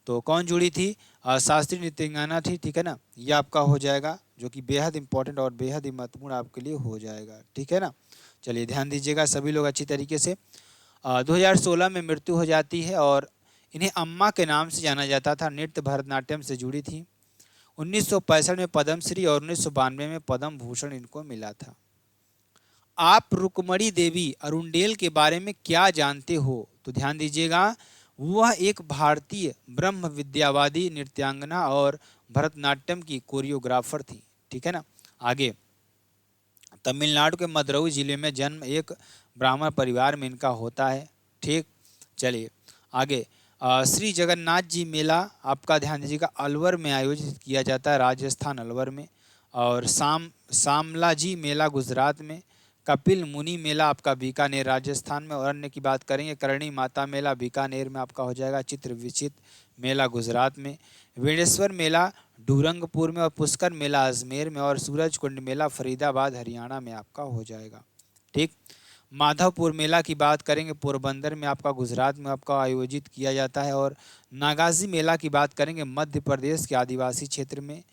तो कौन जुड़ी थी? शास्त्रीय नृत्यांगना थी, ठीक है ना। ये आपका हो जाएगा, जो कि बेहद इंपॉर्टेंट और बेहद ही महत्वपूर्ण आपके लिए हो जाएगा, ठीक है ना। चलिए ध्यान दीजिएगा सभी लोग अच्छी तरीके से। 2016 में मृत्यु हो जाती है और इन्हें अम्मा के नाम से जाना जाता था। नृत्य भरतनाट्यम से जुड़ी थी। 1965 में पद्मश्री और 1992 में पद्म भूषण इनको मिला था। आप रुक्मणी देवी अरुंडेल के बारे में क्या जानते हो? तो ध्यान दीजिएगा, वह एक भारतीय ब्रह्म विद्यावादी नृत्यांगना और भरतनाट्यम की कोरियोग्राफर थी, ठीक है ना। आगे, तमिलनाडु के मदुरई जिले में जन्म एक ब्राह्मण परिवार में इनका होता है, ठीक। चलिए आगे, श्री जगन्नाथ जी मेला आपका ध्यान दीजिएगा अलवर में आयोजित किया जाता है, राजस्थान अलवर में। और सामला जी मेला गुजरात में। कपिल मुनि मेला आपका बीकानेर राजस्थान में। और अन्य की बात करेंगे, करणी माता मेला बीकानेर में आपका हो जाएगा। चित्र विचित मेला गुजरात में। वेणेश्वर मेला डूरंगपुर में। और पुष्कर मेला अजमेर में। और सूरज कुंड मेला फरीदाबाद हरियाणा में आपका हो जाएगा, ठीक। माधवपुर मेला की बात करेंगे, पोरबंदर में आपका, गुजरात में आपका आयोजित किया जाता है। और नागाजी मेला की बात करेंगे, मध्य प्रदेश के आदिवासी क्षेत्र में।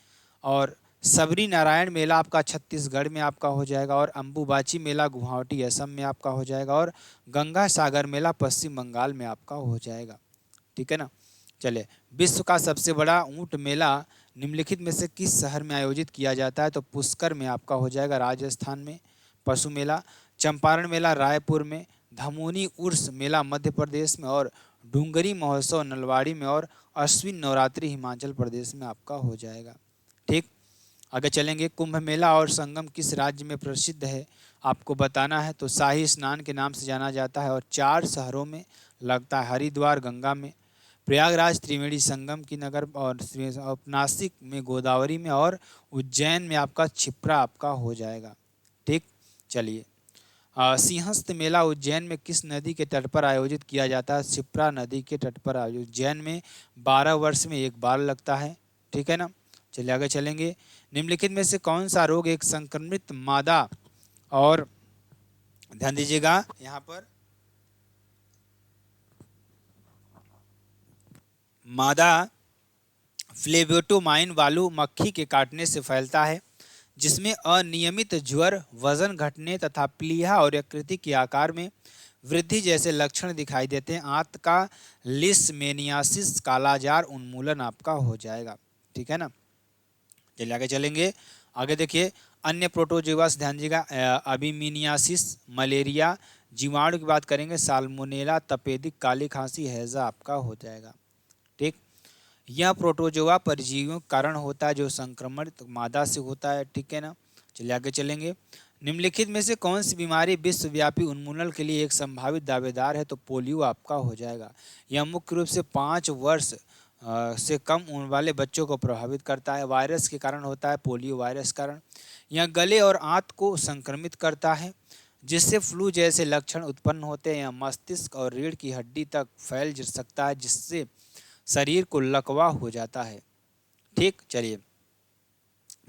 और सबरी नारायण मेला आपका छत्तीसगढ़ में आपका हो जाएगा। और अम्बुबाची मेला गुवाहाटी असम में आपका हो जाएगा। और गंगा सागर मेला पश्चिम बंगाल में आपका हो जाएगा, ठीक है ना। चलिए, विश्व का सबसे बड़ा ऊंट मेला निम्नलिखित में से किस शहर में आयोजित किया जाता है? तो पुष्कर में आपका हो जाएगा, राजस्थान में। पशु मेला चंपारण मेला रायपुर में। धमोनी उर्स मेला मध्य प्रदेश में। और डूंगरी महोत्सव नलवाड़ी में। और अश्विन नवरात्रि हिमाचल प्रदेश में आपका हो जाएगा, ठीक। आगे चलेंगे, कुंभ मेला और संगम किस राज्य में प्रसिद्ध है? आपको बताना है। तो शाही स्नान के नाम से जाना जाता है और 4 शहरों में लगता है, हरिद्वार गंगा में, प्रयागराज त्रिवेणी संगम की नगर, और नासिक में गोदावरी में। और उज्जैन में आपका क्षिप्रा आपका हो जाएगा, ठीक। चलिए, सिंहस्थ मेला उज्जैन में किस नदी के तट पर आयोजित किया जाता है? क्षिप्रा नदी के तट पर आयोजित, उज्जैन में 12 वर्ष में एक बार लगता है, ठीक है ना। चलिए आगे चलेंगे, निम्नलिखित में से कौन सा रोग एक संक्रमित मादा, और ध्यान दीजिएगा यहाँ पर, मादा फ्लेबोटोमाइन वालू मक्खी के काटने से फैलता है, जिसमें अनियमित ज्वर, वजन घटने तथा प्लीहा और यकृति के आकार में वृद्धि जैसे लक्षण दिखाई देते हैं। आंत का लिस्मेनियासिस, कालाजार उन्मूलन आपका हो जाएगा, ठीक है ना। चलिए आगे चलेंगे, आगे देखिए, अन्य प्रोटोजोआस ध्यान दीजिएगा, अबिमिनियासिस, मलेरिया, जीवाणु की बात करेंगे, साल्मोनेला, तपेदिक, काली खांसी, हैजा आपका हो जाएगा, ठीक। यह प्रोटोजोआ परजीवियों के कारण होता है, जो संक्रमण मादा से होता है, ठीक है ना। चलिए आगे चलेंगे, निम्नलिखित में से कौन सी बीमारी विश्वव्यापी उन्मूलन के लिए एक संभावित दावेदार है? तो पोलियो आपका हो जाएगा। यह मुख्य रूप से 5 वर्ष से कम उम्र वाले बच्चों को प्रभावित करता है। वायरस के कारण होता है, पोलियो वायरस कारण। यह गले और आंत को संक्रमित करता है, जिससे फ्लू जैसे लक्षण उत्पन्न होते हैं। यह मस्तिष्क और रीढ़ की हड्डी तक फैल सकता है, जिससे शरीर को लकवा हो जाता है, ठीक। चलिए,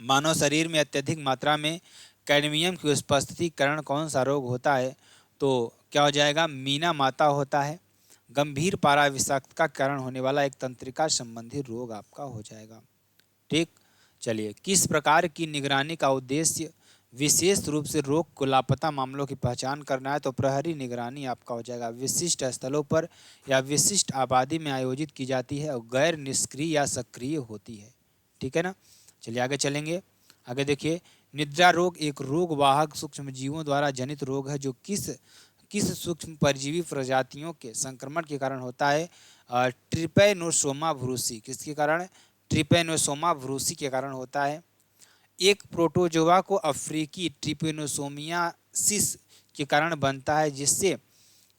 मानव शरीर में अत्यधिक मात्रा में कैडमियम की उपस्थिति के कारण कौन सा रोग होता है? तो क्या हो जाएगा? मीना माता होता है। गंभीर पारा विषाक्तता के कारण होने वाला एक तंत्रिका संबंधी रोग आपका हो जाएगा, ठीक। चलिए, किस प्रकार की निगरानी का उद्देश्य विशेष रूप से रोग को लापता मामलों की पहचान करना है? तो प्रहरी निगरानी आपका हो जाएगा। विशिष्ट स्थलों पर या विशिष्ट आबादी में आयोजित की जाती है और गैर निष्क्रिय या सक्रिय होती है, ठीक है ना। चलिए आगे चलेंगे, आगे देखिए, निद्रा रोग एक रोग वाहक सूक्ष्म जीवों द्वारा जनित रोग है, जो किस सूक्ष्म परजीवी प्रजातियों के संक्रमण के कारण होता है? ट्रिपैनोसोमा ब्रूसी, किसके कारण? ट्रिपैनोसोमा ब्रूसी के कारण होता है। एक प्रोटोजोआ को अफ्रीकी ट्रिपेनोसोमियासिस के कारण बनता है, जिससे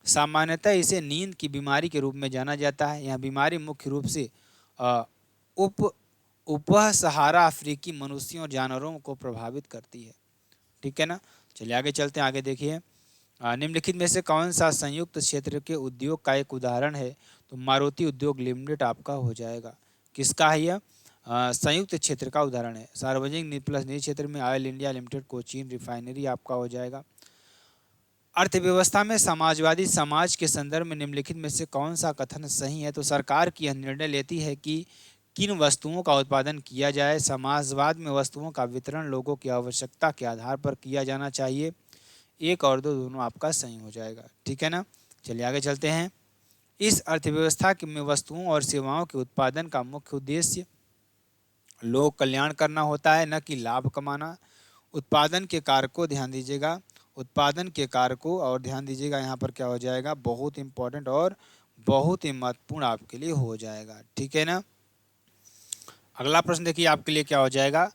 सामान्यतः इसे नींद की बीमारी के रूप में जाना जाता है। यह बीमारी मुख्य रूप से अ, उप उपसहारा अफ्रीकी मनुष्यों और जानवरों को प्रभावित करती है। ठीक है ना। चलिए आगे चलते हैं, आगे देखिए। निम्नलिखित में से कौन सा संयुक्त क्षेत्र के उद्योग का एक उदाहरण है? तो मारुति उद्योग लिमिटेड आपका हो जाएगा। किसका है यह? संयुक्त क्षेत्र का उदाहरण है। सार्वजनिक प्लस निजी क्षेत्र में oil India limited, Cochin refinery आपका हो जाएगा। अर्थव्यवस्था में समाजवादी समाज के संदर्भ में निम्नलिखित में से कौन सा कथन सही है? तो सरकार की यह निर्णय लेती है कि किन वस्तुओं का उत्पादन किया जाए। समाजवाद में वस्तुओं का वितरण लोगों की आवश्यकता के आधार पर किया जाना चाहिए। एक और दो दोनों आपका सही हो जाएगा। ठीक है ना। चलिए आगे चलते हैं। इस अर्थव्यवस्था में वस्तुओं और सेवाओं के उत्पादन का मुख्य उद्देश्य लोक कल्याण करना होता है, न कि लाभ कमाना। उत्पादन के कारक को ध्यान दीजिएगा, उत्पादन के कारकों और ध्यान दीजिएगा यहाँ पर क्या हो जाएगा, बहुत इंपॉर्टेंट और बहुत ही महत्वपूर्ण आपके लिए हो जाएगा। ठीक है ना। अगला प्रश्न देखिए आपके लिए क्या हो जाएगा।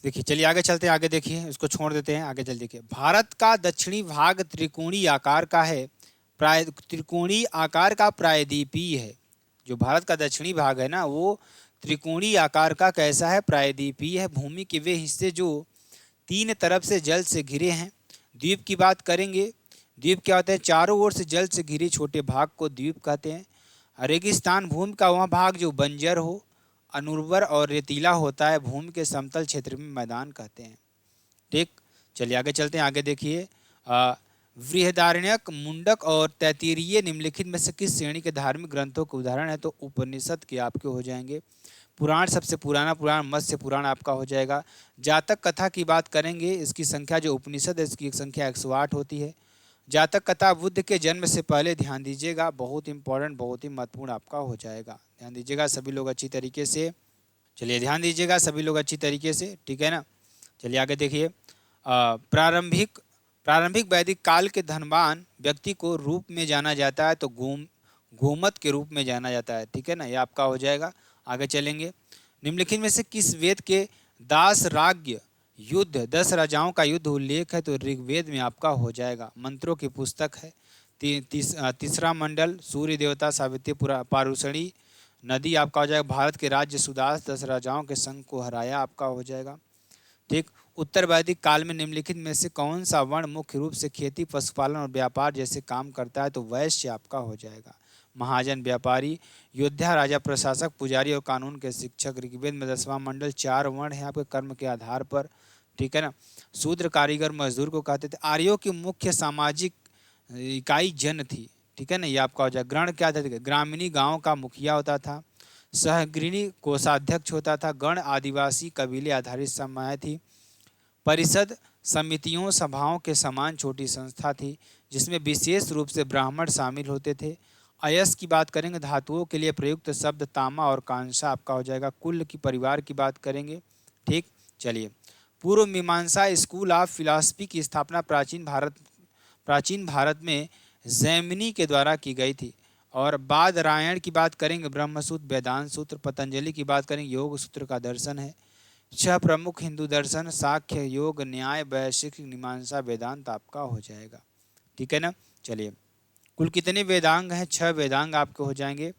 देखिए चलिए आगे चलते हैं, आगे देखिए, इसको छोड़ देते हैं, आगे चल देखिए। भारत का दक्षिणी भाग त्रिकोणीय आकार का है, त्रिकोणीय आकार का प्रायद्वीपीय है। जो भारत का दक्षिणी भाग है ना, वो त्रिकोणीय आकार का कैसा है? प्रायद्वीपीय है। भूमि के वे हिस्से जो तीन तरफ से जल से घिरे हैं। द्वीप की बात करेंगे, द्वीप क्या होते हैं? चारों ओर से जल से घिरे छोटे भाग को द्वीप कहते हैं। रेगिस्तान भूमि का वह भाग जो बंजर हो, अनुर्वर और रेतीला होता है। भूमि के समतल क्षेत्र में मैदान कहते हैं। ठीक। चलिए आगे चलते हैं, आगे देखिए। बृहदारण्यक, मुंडक और तैत्तिरीय निम्नलिखित में से किस श्रेणी के धार्मिक ग्रंथों के उदाहरण है? तो उपनिषद के आपके हो जाएंगे। पुराण, सबसे पुराना पुराण मत्स्य पुराण आपका हो जाएगा। जातक कथा की बात करेंगे, इसकी संख्या जो उपनिषद है इसकी संख्या 108 होती है। जातक कथा बुद्ध के जन्म से पहले, ध्यान दीजिएगा, बहुत इंपॉर्टेंट, बहुत ही महत्वपूर्ण आपका हो जाएगा। ध्यान दीजिएगा सभी लोग अच्छी तरीके से। चलिए ध्यान दीजिएगा सभी लोग अच्छी तरीके से। ठीक है ना। चलिए आगे देखिए। प्रारंभिक प्रारंभिक वैदिक काल के धनवान व्यक्ति को रूप में जाना जाता है, तो गोमत के रूप में जाना जाता है। ठीक है ना, ये आपका हो जाएगा। आगे चलेंगे। निम्नलिखित में से किस वेद के दास राज्य युद्ध 10 राजाओं का युद्ध उल्लेख है? तो ऋग्वेद में आपका हो जाएगा। मंत्रों की पुस्तक है। तीसरा मंडल, सूर्य देवता, सावित्री पारुषणी नदी आपका हो जाएगा। भारत के राज्य सुदास 10 राजाओं के संघ को हराया आपका हो जाएगा। ठीक। उत्तर वैदिक काल में निम्नलिखित में से कौन सा वर्ण मुख्य रूप से खेती, पशुपालन और व्यापार जैसे काम करता है? तो वैश्य आपका हो जाएगा। महाजन व्यापारी, योद्धा, राजा, प्रशासक, पुजारी और कानून के शिक्षक। ऋग्वेद में 10वां मंडल 4 वर्ण है आपके कर्म के आधार पर। ठीक है ना। शूद्र, कारीगर, मजदूर को कहते थे। आर्यों की मुख्य सामाजिक इकाई जन थी। ठीक है ना, ये आपका हो जाएगा। ग्रण क्या था? ग्रामीणी गांव का मुखिया होता था। सहगृणी कोषाध्यक्ष होता था। गण आदिवासी कबीले आधारित समाज थी। परिषद समितियों सभाओं के समान छोटी संस्था थी जिसमें विशेष रूप से ब्राह्मण शामिल होते थे। अयस्क की बात करेंगे, धातुओं के लिए प्रयुक्त शब्द तामा और कांसा आपका हो जाएगा। कुल की परिवार की बात करेंगे। ठीक। चलिए, पूर्व मीमांसा स्कूल ऑफ फिलॉसफी की स्थापना प्राचीन भारत में जैमिनी के द्वारा की गई थी। और बादरायण की बात करेंगे, ब्रह्मसूत्र, वेदांत सूत्र। पतंजलि की बात करेंगे, योग सूत्र का दर्शन है। 6 प्रमुख हिंदू दर्शन, साख्य, योग, न्याय, वैशेषिक, मीमांसा, वेदांत आपका हो जाएगा। ठीक है ना। चलिए, कुल कितने वेदांग हैं? 6 वेदांग आपके हो जाएंगे।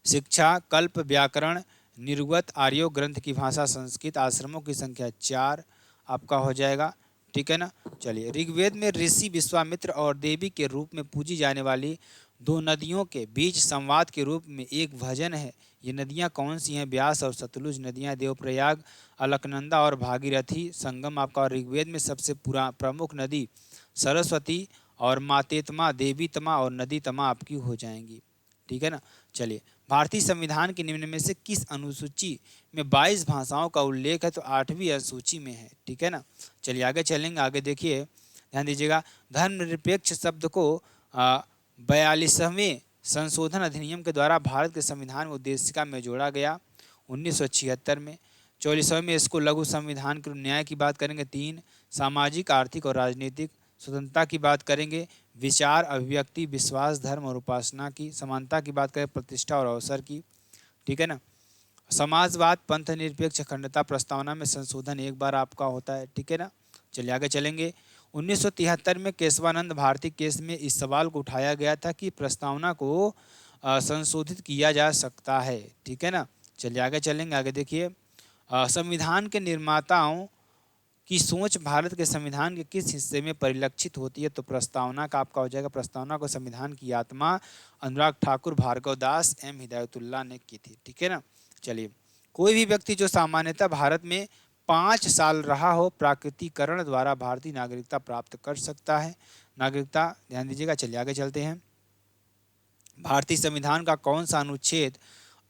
शिक्षा, कल्प, व्याकरण, निर्गत, आर्यो ग्रंथ की भाषा संस्कृत। आश्रमों की संख्या 4 आपका हो जाएगा। ठीक है ना। चलिए, ऋग्वेद में ऋषि विश्वामित्र और देवी के रूप में पूजी जाने वाली 2 नदियों के बीच संवाद के रूप में एक भजन है। ये नदियाँ कौन सी हैं? ब्यास और सतलुज नदियाँ, देवप्रयाग, अलकनंदा और भागीरथी संगम आपका। और ऋग्वेद में सबसे प्रमुख नदी सरस्वती और मातेतमा, देवीतमा और नदीतमा आपकी हो जाएंगी। ठीक है ना। चलिए, भारतीय संविधान के निम्न में से किस अनुसूची में 22 भाषाओं का उल्लेख है? तो 8वीं अनुसूची में है। ठीक है ना। चलिए आगे चलेंगे, आगे देखिए, ध्यान दीजिएगा। धर्मनिरपेक्ष शब्द को 42वें संशोधन अधिनियम के द्वारा भारत के संविधान में उद्देशिका में जोड़ा गया 1976 में। 44वें में इसको लघु संविधान के न्याय की बात करेंगे। 3 सामाजिक, आर्थिक और राजनीतिक स्वतंत्रता की बात करेंगे। विचार, अभिव्यक्ति, विश्वास, धर्म और उपासना की। समानता की बात करें, प्रतिष्ठा और अवसर की। ठीक है ना। समाजवाद, पंथ निरपेक्ष, अखंडता प्रस्तावना में संशोधन एक बार आपका होता है। ठीक है ना। चलिए आगे चलेंगे। 1973 में केशवानंद भारती केस में इस सवाल को उठाया गया था कि प्रस्तावना को संशोधित किया जा सकता है। ठीक है ना। चलिए आगे चलेंगे। आगे देखिए, संविधान के निर्माताओं की सोच भारत के संविधान के किस हिस्से में परिलक्षित होती है? तो प्रस्तावना का आपका हो जाएगा। प्रस्तावना को संविधान की आत्मा अनुराग ठाकुर, भार्गव दास, एम हिदायतुल्लाह ने की थी। ठीक है ना। चलिए, कोई भी व्यक्ति जो सामान्यतः भारत में 5 साल रहा हो, प्राकृतिकरण द्वारा भारतीय नागरिकता प्राप्त कर सकता है। नागरिकता ध्यान दीजिएगा। चलिए आगे चलते हैं। भारतीय संविधान का कौन सा अनुच्छेद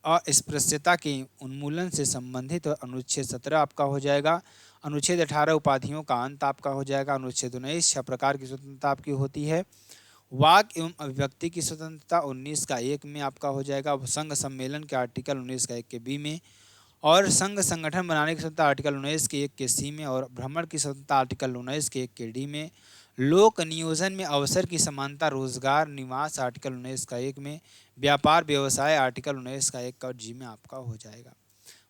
अस्पृश्यता के उन्मूलन से संबंधित? अनुच्छेद 17 आपका हो जाएगा। अनुच्छेद 18 उपाधियों का अंत आपका हो जाएगा। अनुच्छेद 19 6 प्रकार की स्वतंत्रता आपकी होती है। वाक एवं अभिव्यक्ति की स्वतंत्रता 19 का 1 में आपका हो जाएगा। संघ सम्मेलन के आर्टिकल 19 का 1 के बी में, और संघ संगठन बनाने की स्वतंत्रता आर्टिकल 19 के 1 के सी में, और भ्रमण की स्वतंत्रता आर्टिकल 19 के 1 के डी में, लोक नियोजन में अवसर की समानता, रोजगार, निवास आर्टिकल 19 का 1 में, व्यापार व्यवसाय आर्टिकल 19 का 1 का जी में आपका हो जाएगा।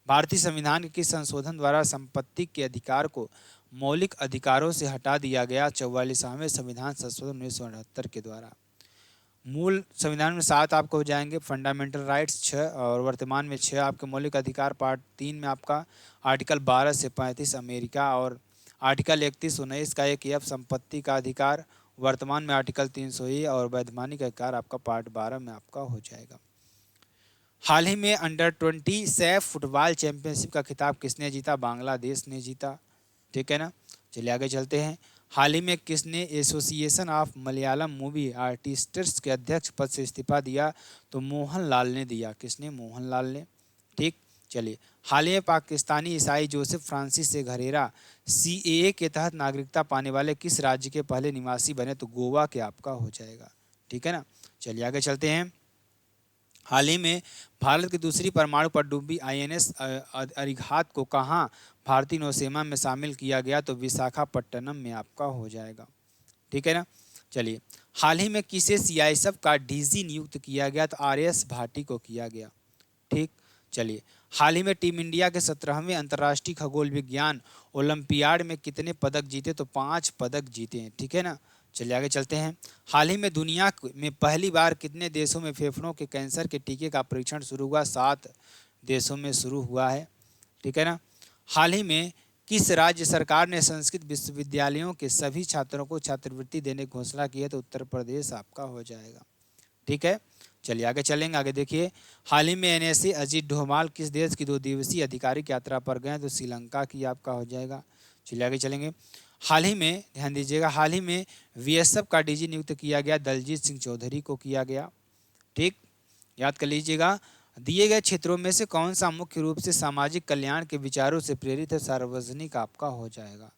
भारतीय संविधान के किस संशोधन द्वारा संपत्ति के अधिकार को मौलिक अधिकारों से हटा दिया गया? 44वें संविधान संशोधन 1978 के द्वारा। मूल संविधान में 7 आपको हो जाएंगे। फंडामेंटल राइट्स 6, और वर्तमान में 6 आपके मौलिक अधिकार। पार्ट 3 में आपका आर्टिकल 12 से 35 अमेरिका, और आर्टिकल 31 19 का 1 एफ संपत्ति का अधिकार। वर्तमान में आर्टिकल 300 और वैधानिक अधिकार आपका पार्ट 12 में आपका हो जाएगा। हाल ही में अंडर 20 सैफ फुटबॉल चैंपियनशिप का खिताब किसने जीता? बांग्लादेश ने जीता। ठीक है ना। चलिए आगे चलते हैं। हाल ही में किसने association of Malayalam movie artists के अध्यक्ष पद से इस्तीफा दिया? तो मोहनलाल ने दिया। किसने? मोहनलाल ने। ठीक। चलिए, हाल ही में पाकिस्तानी ईसाई जोसेफ फ्रांसिस से घरेरा CAA के तहत नागरिकता पाने वाले किस राज्य के पहले निवासी बने? तो गोवा के आपका हो जाएगा। ठीक है ना। चलिए आगे चलते हैं। हाल ही में भारत की दूसरी परमाणु पनडुब्बी INS अरिहंत को कहाँ भारतीय नौसेना में शामिल किया गया? तो विशाखापट्टनम में आपका हो जाएगा। ठीक है ना। चलिए, हाल ही में किसे CISF का DG नियुक्त किया गया? तो RS भाटी को किया गया। ठीक। चलिए, हाल ही में टीम इंडिया के 17वें अंतर्राष्ट्रीय खगोल विज्ञान ओलंपियाड में कितने पदक जीते? तो 5 पदक जीते हैं। ठीक है ना। चलिए आगे चलते हैं। हाल ही में दुनिया में पहली बार कितने देशों में फेफड़ों के कैंसर के टीके का परीक्षण शुरू हुआ? 7 देशों में शुरू हुआ है। ठीक है ना। हाल ही में किस राज्य सरकार ने संस्कृत विश्वविद्यालयों के सभी छात्रों को छात्रवृत्ति देने की घोषणा की है? तो उत्तर प्रदेश आपका हो जाएगा। ठीक है। चलिए आगे चलेंगे। आगे देखिए, हाल ही में NSA अजीत डोभाल किस देश की 2 दिवसीय आधिकारिक यात्रा पर गए? तो श्रीलंका की आपका हो जाएगा। चलिए आगे चलेंगे। हाल ही में ध्यान दीजिएगा, हाल ही में VSF का DG नियुक्त किया गया दलजीत सिंह चौधरी को किया गया। ठीक। याद कर लीजिएगा। दिए गए क्षेत्रों में से कौन सा मुख्य रूप से सामाजिक कल्याण के विचारों से प्रेरित है? सार्वजनिक आपका हो जाएगा।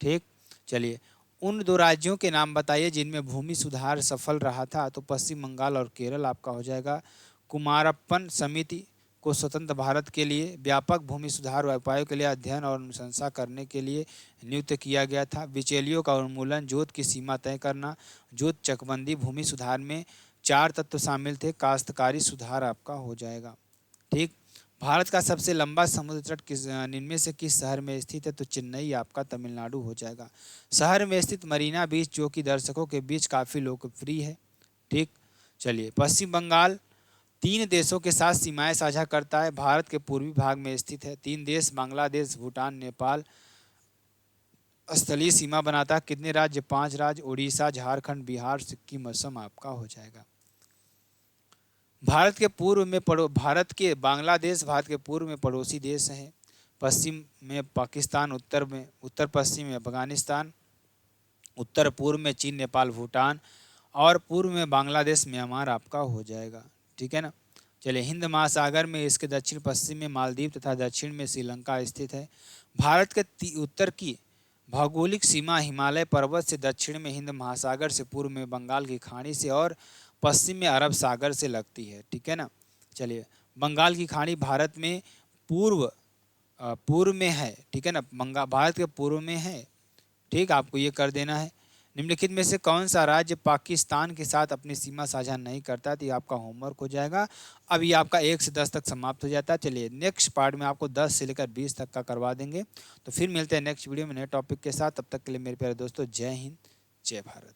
ठीक। चलिए, उन 2 राज्यों के नाम बताइए जिनमें भूमि सुधार सफल रहा था? तो पश्चिम बंगाल और केरल आपका हो जाएगा। कुमारप्पन समिति को स्वतंत्र भारत के लिए व्यापक भूमि सुधार उपायों के लिए अध्ययन और अनुशंसा करने के लिए नियुक्त किया गया था। बिचौलियों का उन्मूलन, जोत की सीमा तय करना, जोत चकबंदी। भूमि सुधार में 4 तत्व शामिल थे। काश्तकारी सुधार आपका हो जाएगा। ठीक। भारत का सबसे लंबा समुद्र तट इनमें से किस शहर में स्थित है? तो चेन्नई आपका तमिलनाडु हो जाएगा। शहर में स्थित मरीना बीच जो कि दर्शकों के बीच काफ़ी लोकप्रिय है। ठीक। चलिए, पश्चिम बंगाल 3 देशों के साथ सीमाएं साझा करता है। भारत के पूर्वी भाग में स्थित है। 3 देश बांग्लादेश, भूटान, नेपाल स्थलीय सीमा बनाता है। कितने राज्य? 5 राज्य। उड़ीसा, झारखंड, बिहार, सिक्किम, असम आपका हो जाएगा। भारत के बांग्लादेश भारत के पूर्व में पड़ोसी देश हैं। पश्चिम में पाकिस्तान, उत्तर पश्चिम में अफगानिस्तान, उत्तर पूर्व में चीन, नेपाल, भूटान, और पूर्व में बांग्लादेश, म्यांमार आपका हो जाएगा। ठीक है ना। चलिए, हिंद महासागर में इसके दक्षिण पश्चिम में मालदीव तथा दक्षिण में श्रीलंका स्थित है। भारत के उत्तर की भौगोलिक सीमा हिमालय पर्वत से, दक्षिण में हिंद महासागर से, पूर्व में बंगाल की खाड़ी से, और पश्चिम में अरब सागर से लगती है। ठीक है ना। चलिए, बंगाल की खाड़ी भारत में पूर्व में है। ठीक है ना। भारत के पूर्व में है। ठीक, आपको ये कर देना है। निम्नलिखित में से कौन सा राज्य पाकिस्तान के साथ अपनी सीमा साझा नहीं करता? तो ये आपका होमवर्क हो जाएगा। अब ये आपका 1 से 10 तक समाप्त हो जाता है। चलिए, नेक्स्ट पार्ट में आपको 10 से लेकर 20 तक का करवा देंगे। तो फिर मिलते हैं नेक्स्ट वीडियो में नए टॉपिक के साथ। तब तक के लिए मेरे प्यारे दोस्तों, जय हिंद, जय भारत।